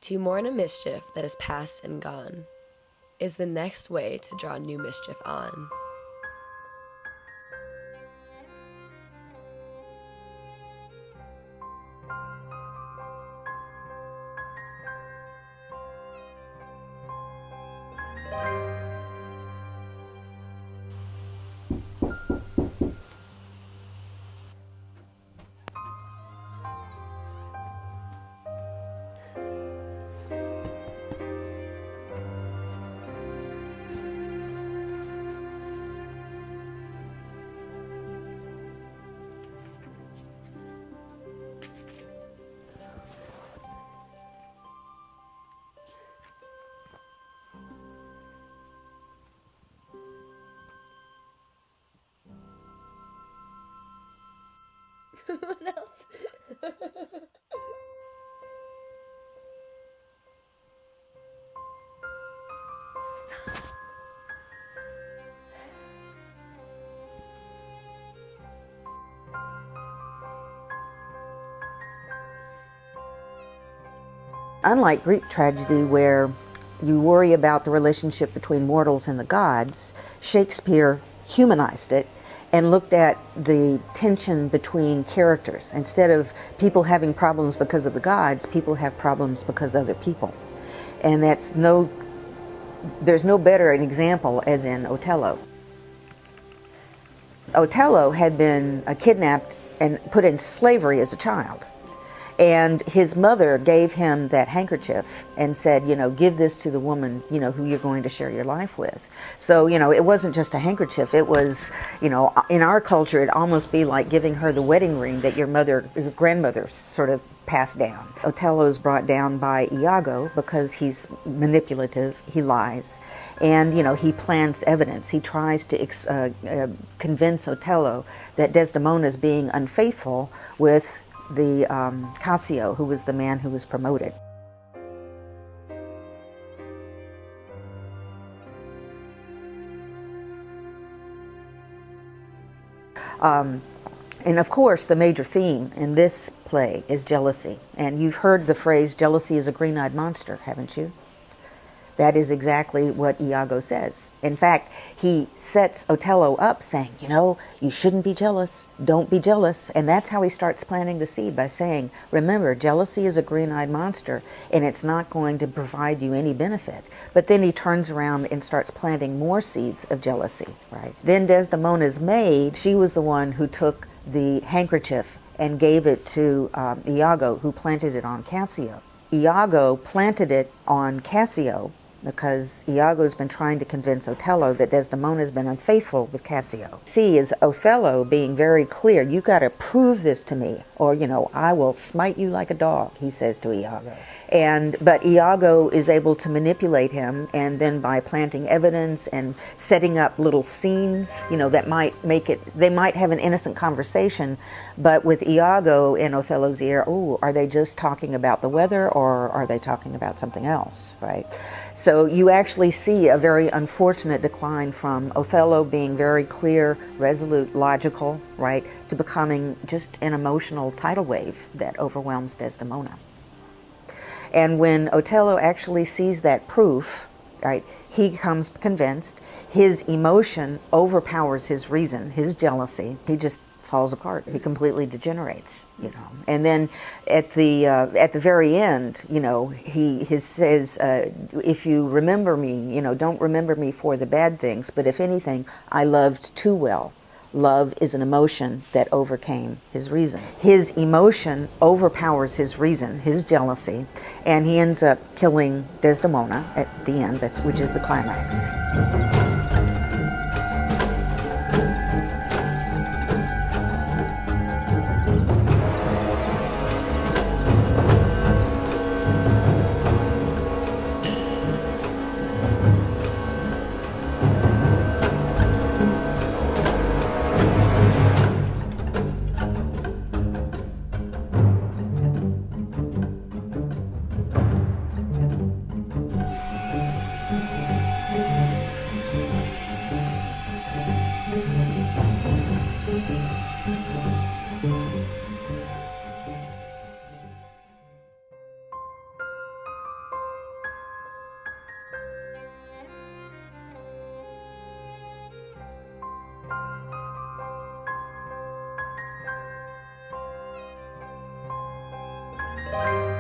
To mourn a mischief that is past and gone is the next way to draw new mischief on. What else? Unlike Greek tragedy, where you worry about the relationship between mortals and the gods, Shakespeare humanized it and looked at the tension between characters. Instead of people having problems because of the gods, people have problems because of other people. And there's no better an example as in Othello. Othello had been kidnapped and put into slavery as a child. And his mother gave him that handkerchief and said, give this to the woman, who you're going to share your life with. So, it wasn't just a handkerchief. It was, in our culture, it'd almost be like giving her the wedding ring that your grandmother sort of passed down. Othello is brought down by Iago because he's manipulative, he lies, and, he plants evidence. He tries to convince Othello that Desdemona is being unfaithful with the Cassio, who was the man who was promoted. And of course, the major theme in this play is jealousy. And you've heard the phrase, jealousy is a green-eyed monster, haven't you? That is exactly what Iago says. In fact, he sets Othello up saying, you shouldn't be jealous, don't be jealous. And that's how he starts planting the seed, by saying, remember, jealousy is a green-eyed monster and it's not going to provide you any benefit. But then he turns around and starts planting more seeds of jealousy, right? Then Desdemona's maid, she was the one who took the handkerchief and gave it to Iago, who planted it on Cassio. Iago planted it on Cassio because Iago's been trying to convince Othello that Desdemona's been unfaithful with Cassio. See, is Othello being very clear, you got to prove this to me, or, I will smite you like a dog, he says to Iago. But Iago is able to manipulate him, and then by planting evidence and setting up little scenes, that might make it, they might have an innocent conversation, but with Iago in Othello's ear, are they just talking about the weather, or are they talking about something else, right? So you actually see a very unfortunate decline from Othello being very clear, resolute, logical, right, to becoming just an emotional tidal wave that overwhelms Desdemona. And when Othello actually sees that proof, right, he becomes convinced, his emotion overpowers his reason, his jealousy, he just falls apart. He completely degenerates, And then at the very end, he says, if you remember me, don't remember me for the bad things, but if anything, I loved too well. Love is an emotion that overcame his reason. His emotion overpowers his reason, his jealousy, and he ends up killing Desdemona at the end, which is the climax. you.